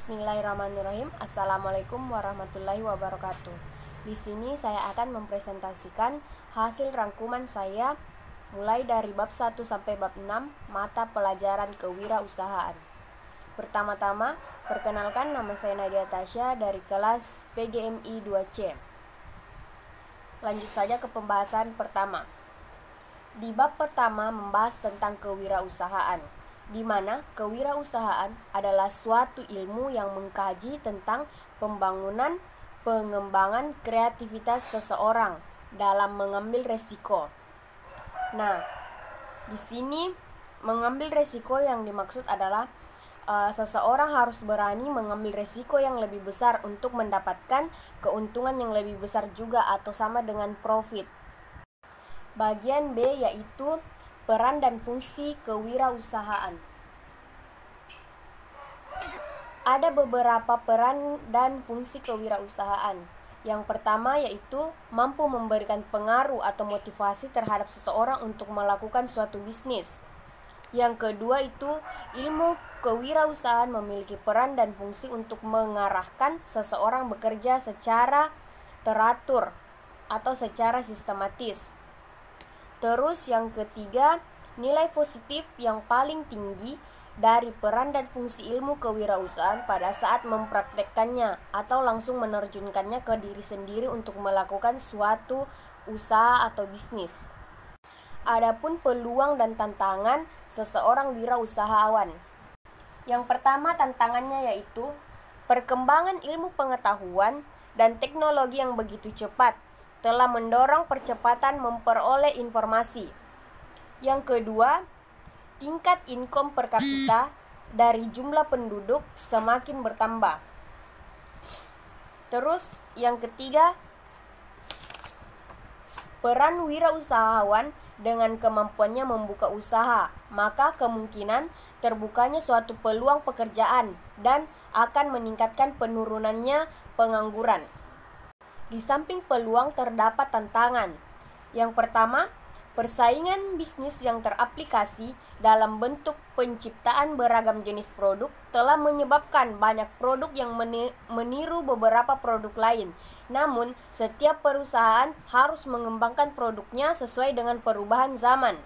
Bismillahirrahmanirrahim. Assalamualaikum warahmatullahi wabarakatuh. Di sini saya akan mempresentasikan hasil rangkuman saya mulai dari bab 1 sampai bab 6 mata pelajaran kewirausahaan. Pertama-tama, perkenalkan, nama saya Nadia Tasya dari kelas PGMI 2C. Lanjut saja ke pembahasan pertama. Di bab pertama membahas tentang kewirausahaan, di mana kewirausahaan adalah suatu ilmu yang mengkaji tentang pembangunan, pengembangan kreativitas seseorang dalam mengambil resiko. Nah, di sini mengambil resiko yang dimaksud adalah seseorang harus berani mengambil resiko yang lebih besar untuk mendapatkan keuntungan yang lebih besar juga atau sama dengan profit. Bagian B yaitu peran dan fungsi kewirausahaan. Ada beberapa peran dan fungsi kewirausahaan. Yang pertama yaitu mampu memberikan pengaruh atau motivasi terhadap seseorang untuk melakukan suatu bisnis. Yang kedua itu ilmu kewirausahaan memiliki peran dan fungsi untuk mengarahkan seseorang bekerja secara teratur atau secara sistematis. Terus yang ketiga, nilai positif yang paling tinggi dari peran dan fungsi ilmu kewirausahaan pada saat mempraktekkannya atau langsung menerjunkannya ke diri sendiri untuk melakukan suatu usaha atau bisnis. Adapun peluang dan tantangan seseorang wirausahawan. Yang pertama tantangannya yaitu perkembangan ilmu pengetahuan dan teknologi yang begitu cepat telah mendorong percepatan memperoleh informasi. Yang kedua, tingkat income per kapita dari jumlah penduduk semakin bertambah. Terus yang ketiga, peran wirausahawan dengan kemampuannya membuka usaha, maka kemungkinan terbukanya suatu peluang pekerjaan dan akan meningkatkan penurunannya pengangguran. Di samping peluang terdapat tantangan. Yang pertama, persaingan bisnis yang teraplikasi dalam bentuk penciptaan beragam jenis produk telah menyebabkan banyak produk yang meniru beberapa produk lain. Namun, setiap perusahaan harus mengembangkan produknya sesuai dengan perubahan zaman.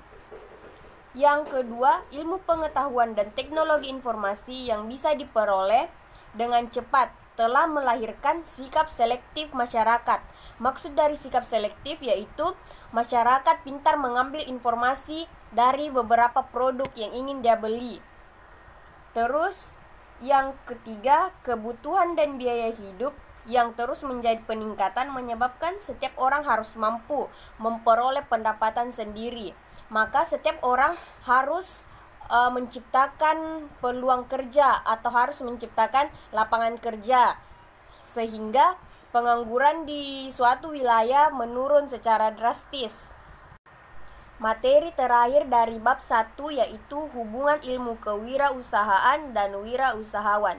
Yang kedua, ilmu pengetahuan dan teknologi informasi yang bisa diperoleh dengan cepat telah melahirkan sikap selektif masyarakat. Maksud dari sikap selektif yaitu masyarakat pintar mengambil informasi dari beberapa produk yang ingin dia beli. Terus yang ketiga, kebutuhan dan biaya hidup yang terus menjadi peningkatan menyebabkan setiap orang harus mampu memperoleh pendapatan sendiri. Maka setiap orang harus menciptakan peluang kerja atau harus menciptakan lapangan kerja sehingga pengangguran di suatu wilayah menurun secara drastis. Materi terakhir dari bab 1 yaitu hubungan ilmu kewirausahaan dan wirausahawan.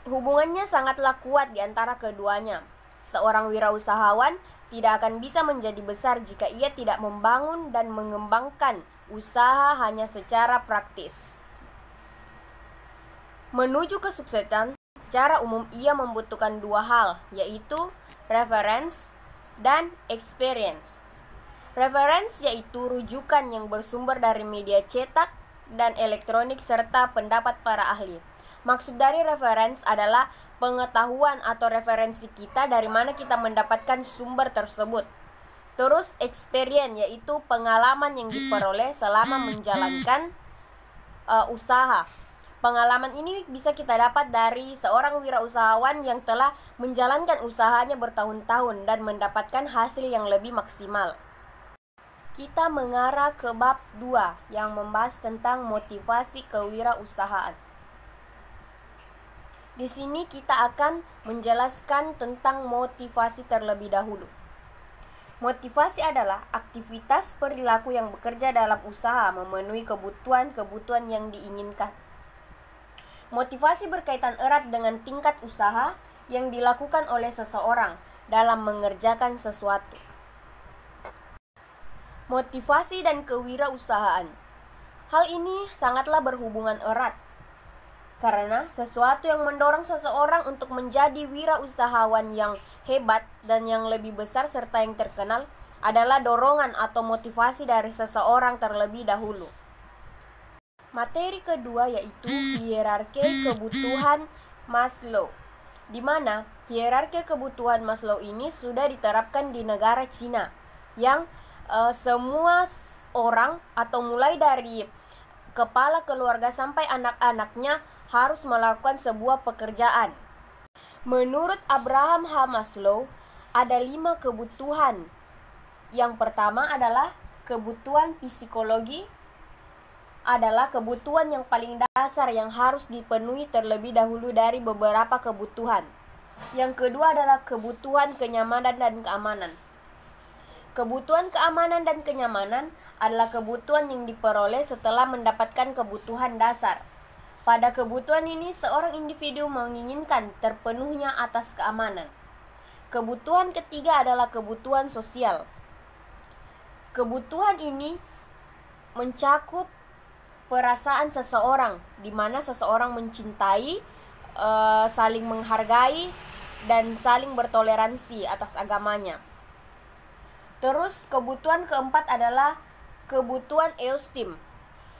Hubungannya sangatlah kuat di antara keduanya. Seorang wirausahawan tidak akan bisa menjadi besar jika ia tidak membangun dan mengembangkan usaha hanya secara praktis. Menuju kesuksesan, secara umum ia membutuhkan dua hal, yaitu reference dan experience. Reference yaitu rujukan yang bersumber dari media cetak dan elektronik serta pendapat para ahli. Maksud dari reference adalah pengetahuan atau referensi kita dari mana kita mendapatkan sumber tersebut. Terus experience yaitu pengalaman yang diperoleh selama menjalankan usaha. Pengalaman ini bisa kita dapat dari seorang wirausahawan yang telah menjalankan usahanya bertahun-tahun dan mendapatkan hasil yang lebih maksimal. Kita mengarah ke bab 2 yang membahas tentang motivasi kewirausahaan. Di sini kita akan menjelaskan tentang motivasi terlebih dahulu. Motivasi adalah aktivitas perilaku yang bekerja dalam usaha memenuhi kebutuhan-kebutuhan yang diinginkan. Motivasi berkaitan erat dengan tingkat usaha yang dilakukan oleh seseorang dalam mengerjakan sesuatu. Motivasi dan kewirausahaan. Hal ini sangatlah berhubungan erat Karena sesuatu yang mendorong seseorang untuk menjadi wirausahawan yang hebat dan yang lebih besar serta yang terkenal adalah dorongan atau motivasi dari seseorang terlebih dahulu. Materi kedua yaitu hierarki kebutuhan Maslow, di mana hierarki kebutuhan Maslow ini sudah diterapkan di negara Cina, yang semua orang atau mulai dari kepala keluarga sampai anak-anaknya harus melakukan sebuah pekerjaan. Menurut Abraham H. Maslow, ada 5 kebutuhan. Yang pertama adalah kebutuhan psikologi, adalah kebutuhan yang paling dasar yang harus dipenuhi terlebih dahulu dari beberapa kebutuhan. Yang kedua adalah kebutuhan kenyamanan dan keamanan. Kebutuhan keamanan dan kenyamanan adalah kebutuhan yang diperoleh setelah mendapatkan kebutuhan dasar. Pada kebutuhan ini, seorang individu menginginkan terpenuhnya atas keamanan. Kebutuhan ketiga adalah kebutuhan sosial. Kebutuhan ini mencakup perasaan seseorang, di mana seseorang mencintai, saling menghargai, dan saling bertoleransi atas agamanya. Terus kebutuhan keempat adalah kebutuhan eustim,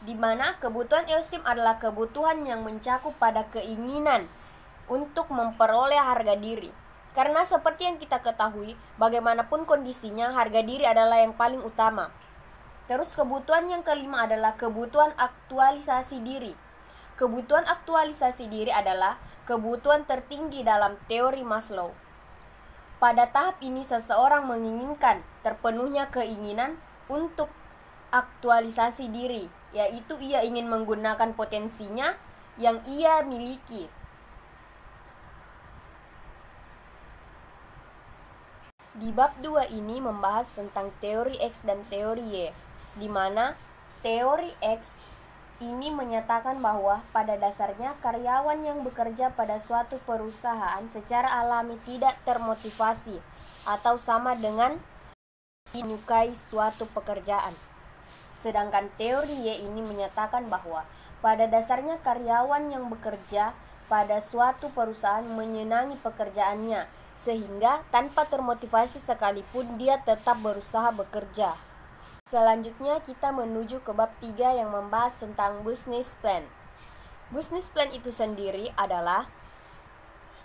di mana kebutuhan eustim adalah kebutuhan yang mencakup pada keinginan untuk memperoleh harga diri. Karena seperti yang kita ketahui, bagaimanapun kondisinya, harga diri adalah yang paling utama. Terus kebutuhan yang kelima adalah kebutuhan aktualisasi diri. Kebutuhan aktualisasi diri adalah kebutuhan tertinggi dalam teori Maslow. Pada tahap ini seseorang menginginkan terpenuhnya keinginan untuk aktualisasi diri, yaitu ia ingin menggunakan potensinya yang ia miliki. Di bab 2 ini membahas tentang teori X dan teori Y, di mana teori X ini menyatakan bahwa pada dasarnya karyawan yang bekerja pada suatu perusahaan secara alami tidak termotivasi atau sama dengan menyukai suatu pekerjaan. Sedangkan teori Y ini menyatakan bahwa pada dasarnya karyawan yang bekerja pada suatu perusahaan menyenangi pekerjaannya, sehingga tanpa termotivasi sekalipun dia tetap berusaha bekerja. Selanjutnya kita menuju ke bab 3 yang membahas tentang business plan. Business plan itu sendiri adalah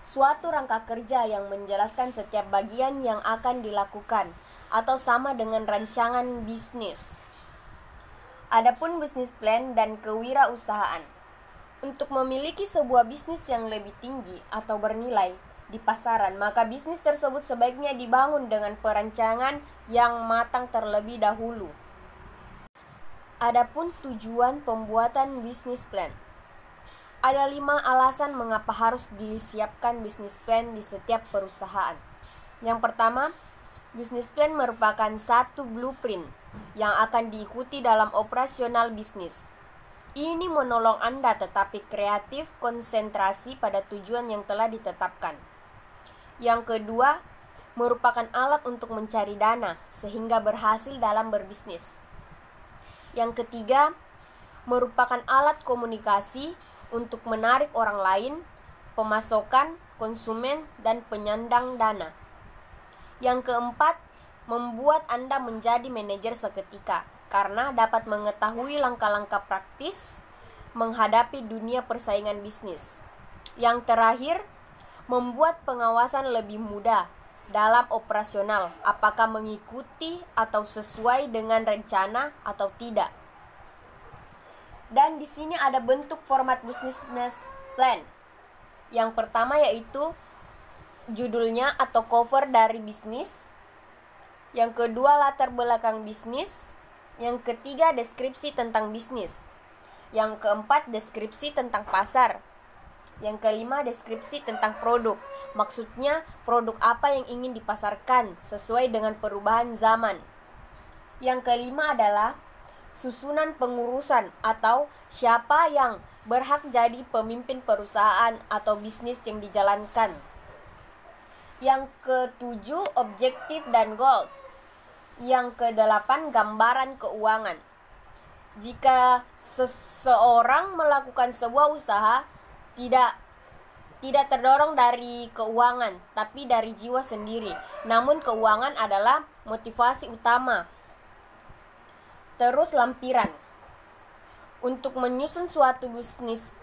suatu rangka kerja yang menjelaskan setiap bagian yang akan dilakukan atau sama dengan rancangan bisnis. Adapun bisnis plan dan kewirausahaan. Untuk memiliki sebuah bisnis yang lebih tinggi atau bernilai di pasaran, maka bisnis tersebut sebaiknya dibangun dengan perancangan yang matang terlebih dahulu. Adapun tujuan pembuatan bisnis plan. Ada 5 alasan mengapa harus disiapkan bisnis plan di setiap perusahaan. Yang pertama, bisnis plan merupakan satu blueprint yang akan diikuti dalam operasional bisnis. Ini menolong Anda tetapi kreatif, konsentrasi pada tujuan yang telah ditetapkan. Yang kedua, merupakan alat untuk mencari dana sehingga berhasil dalam berbisnis. Yang ketiga, merupakan alat komunikasi untuk menarik orang lain, pemasukan, konsumen, dan penyandang dana. Yang keempat, membuat Anda menjadi manajer seketika karena dapat mengetahui langkah-langkah praktis menghadapi dunia persaingan bisnis. Yang terakhir, membuat pengawasan lebih mudah dalam operasional, apakah mengikuti atau sesuai dengan rencana atau tidak. Dan di sini ada bentuk format business plan. Yang pertama yaitu judulnya atau cover dari bisnis. Yang kedua, latar belakang bisnis. Yang ketiga, deskripsi tentang bisnis. Yang keempat, deskripsi tentang pasar. Yang kelima, deskripsi tentang produk. Maksudnya, produk apa yang ingin dipasarkan sesuai dengan perubahan zaman. Yang kelima adalah susunan pengurusan atau siapa yang berhak jadi pemimpin perusahaan atau bisnis yang dijalankan. Yang ketujuh, objektif dan goals. Yang kedelapan, gambaran keuangan. Jika seseorang melakukan sebuah usaha, tidak terdorong dari keuangan, tapi dari jiwa sendiri. Namun keuangan adalah motivasi utama. Terus lampiran. Untuk menyusun suatu bisnis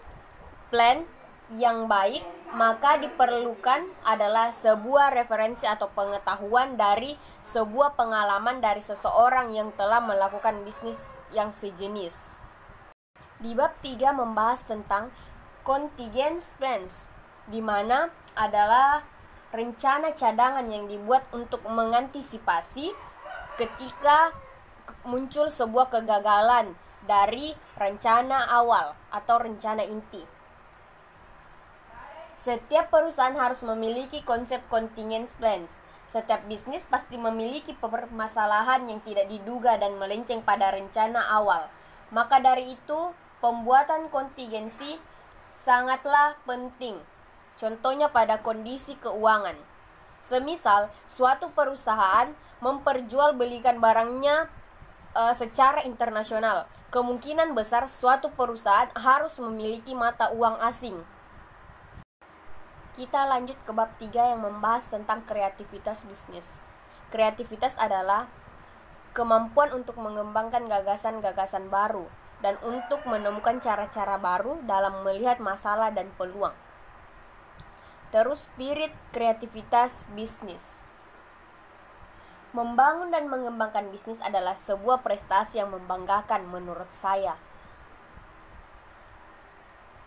plan yang baik, maka diperlukan adalah sebuah referensi atau pengetahuan dari sebuah pengalaman dari seseorang yang telah melakukan bisnis yang sejenis. Di bab 3 membahas tentang contingency plans, di mana adalah rencana cadangan yang dibuat untuk mengantisipasi ketika muncul sebuah kegagalan dari rencana awal atau rencana inti. Setiap perusahaan harus memiliki konsep contingency plans. Setiap bisnis pasti memiliki permasalahan yang tidak diduga dan melenceng pada rencana awal. Maka dari itu, pembuatan kontingensi sangatlah penting. Contohnya pada kondisi keuangan. Semisal, suatu perusahaan memperjualbelikan barangnya secara internasional. Kemungkinan besar suatu perusahaan harus memiliki mata uang asing. Kita lanjut ke bab 3 yang membahas tentang kreativitas bisnis. Kreativitas adalah kemampuan untuk mengembangkan gagasan-gagasan baru dan untuk menemukan cara-cara baru dalam melihat masalah dan peluang. Terus spirit kreativitas bisnis. Membangun dan mengembangkan bisnis adalah sebuah prestasi yang membanggakan menurut saya.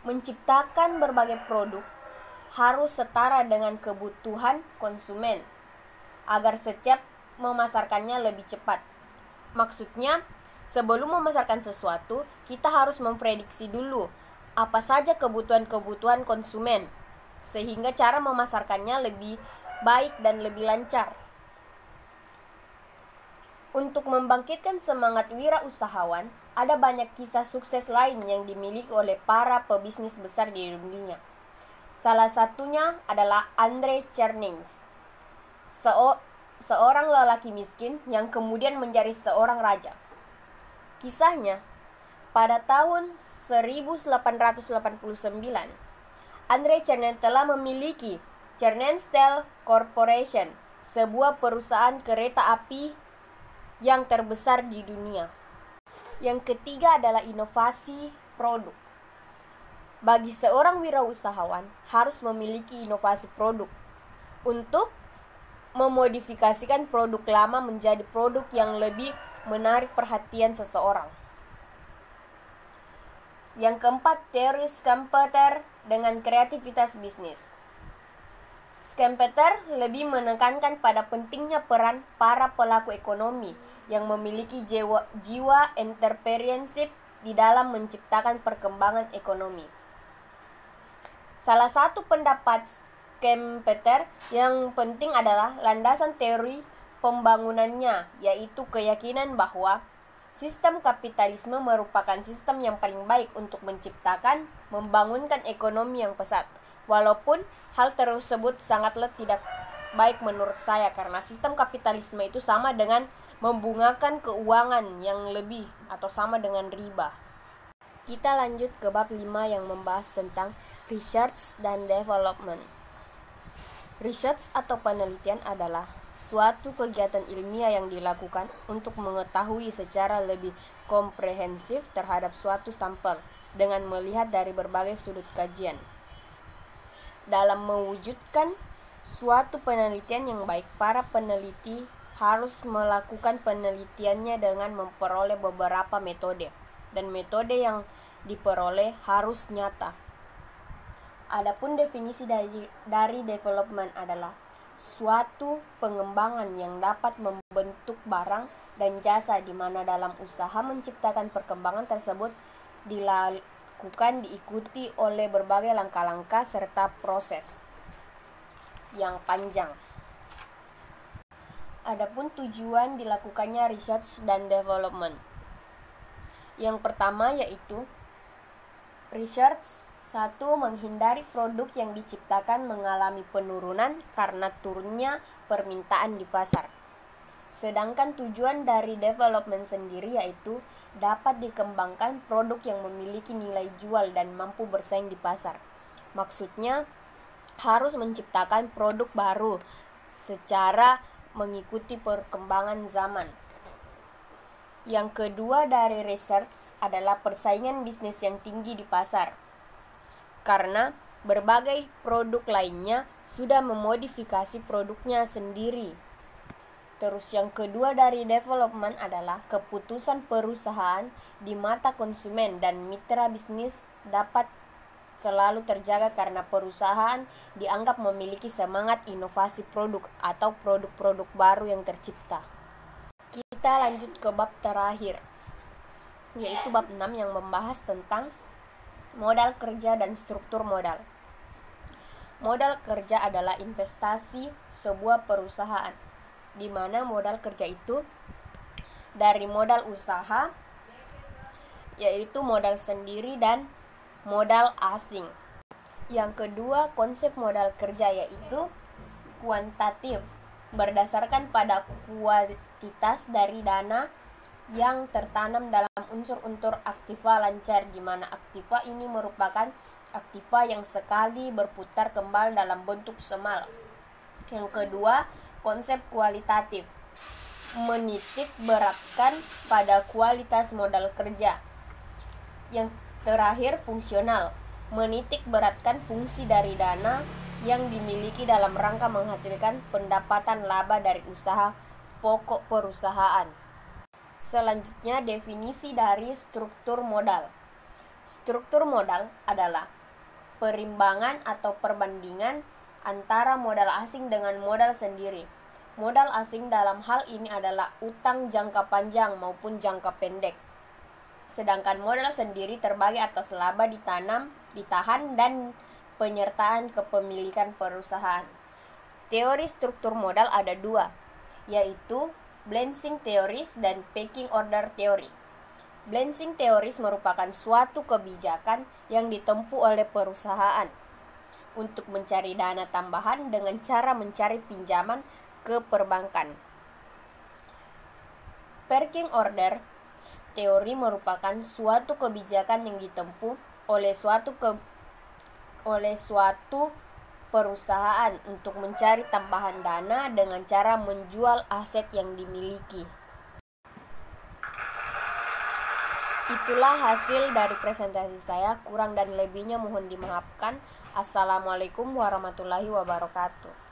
Menciptakan berbagai produk harus setara dengan kebutuhan konsumen agar setiap memasarkannya lebih cepat. Maksudnya, sebelum memasarkan sesuatu, kita harus memprediksi dulu apa saja kebutuhan-kebutuhan konsumen, sehingga cara memasarkannya lebih baik dan lebih lancar. Untuk membangkitkan semangat wirausahawan, ada banyak kisah sukses lain yang dimiliki oleh para pebisnis besar di dunia. Salah satunya adalah Andrei Chernyshkin, seorang lelaki miskin yang kemudian menjadi seorang raja. Kisahnya, pada tahun 1889, Andrei Chernyshkin telah memiliki Chernyshkin Corporation, sebuah perusahaan kereta api yang terbesar di dunia. Yang ketiga adalah inovasi produk. Bagi seorang wirausahawan harus memiliki inovasi produk untuk memodifikasikan produk lama menjadi produk yang lebih menarik perhatian seseorang. Yang keempat, teori Schumpeter dengan kreativitas bisnis. Schumpeter lebih menekankan pada pentingnya peran para pelaku ekonomi yang memiliki jiwa entrepreneurship di dalam menciptakan perkembangan ekonomi. Salah satu pendapat Schumpeter yang penting adalah landasan teori pembangunannya, yaitu keyakinan bahwa sistem kapitalisme merupakan sistem yang paling baik untuk menciptakan, membangunkan ekonomi yang pesat. Walaupun hal tersebut sangatlah tidak baik menurut saya, karena sistem kapitalisme itu sama dengan membungakan keuangan yang lebih atau sama dengan riba. Kita lanjut ke bab 5 yang membahas tentang research dan development. Research atau penelitian adalah suatu kegiatan ilmiah yang dilakukan untuk mengetahui secara lebih komprehensif terhadap suatu sampel dengan melihat dari berbagai sudut kajian. Dalam mewujudkan suatu penelitian yang baik, para peneliti harus melakukan penelitiannya dengan memperoleh beberapa metode, dan metode yang diperoleh harus nyata. Adapun definisi dari development adalah suatu pengembangan yang dapat membentuk barang dan jasa di mana dalam usaha menciptakan perkembangan tersebut diikuti oleh berbagai langkah-langkah serta proses yang panjang. Adapun tujuan dilakukannya research dan development. Yang pertama yaitu research. 1. Menghindari produk yang diciptakan mengalami penurunan karena turunnya permintaan di pasar. Sedangkan tujuan dari development sendiri yaitu dapat dikembangkan produk yang memiliki nilai jual dan mampu bersaing di pasar. Maksudnya harus menciptakan produk baru secara mengikuti perkembangan zaman. Yang kedua dari research adalah persaingan bisnis yang tinggi di pasar. Karena berbagai produk lainnya sudah memodifikasi produknya sendiri. Terus yang kedua dari development adalah keputusan perusahaan di mata konsumen dan mitra bisnis dapat selalu terjaga karena perusahaan dianggap memiliki semangat inovasi produk atau produk-produk baru yang tercipta. Kita lanjut ke bab terakhir, yaitu bab 6 yang membahas tentang modal kerja dan struktur modal. Modal kerja adalah investasi sebuah perusahaan, di mana modal kerja itu dari modal usaha, yaitu modal sendiri dan modal asing. Yang kedua, konsep modal kerja yaitu kuantitatif, berdasarkan pada kuantitas dari dana yang tertanam dalam unsur-unsur aktiva lancar, di mana aktiva ini merupakan aktiva yang sekali berputar kembali dalam bentuk semal. Yang kedua, konsep kualitatif, menitik beratkan pada kualitas modal kerja. Yang terakhir, fungsional, menitik beratkan fungsi dari dana yang dimiliki dalam rangka menghasilkan pendapatan laba dari usaha pokok perusahaan. Selanjutnya, definisi dari struktur modal. Struktur modal adalah perimbangan atau perbandingan antara modal asing dengan modal sendiri. Modal asing dalam hal ini adalah utang jangka panjang maupun jangka pendek. Sedangkan modal sendiri terbagi atas laba ditanam, ditahan, dan penyertaan kepemilikan perusahaan. Teori struktur modal ada dua, yaitu balancing theories dan pecking order theory. Balancing theories merupakan suatu kebijakan yang ditempuh oleh perusahaan untuk mencari dana tambahan dengan cara mencari pinjaman ke perbankan. Pecking order teori merupakan suatu kebijakan yang ditempuh oleh suatu perusahaan untuk mencari tambahan dana dengan cara menjual aset yang dimiliki. Itulah hasil dari presentasi saya, kurang dan lebihnya mohon dimaafkan. Assalamualaikum warahmatullahi wabarakatuh.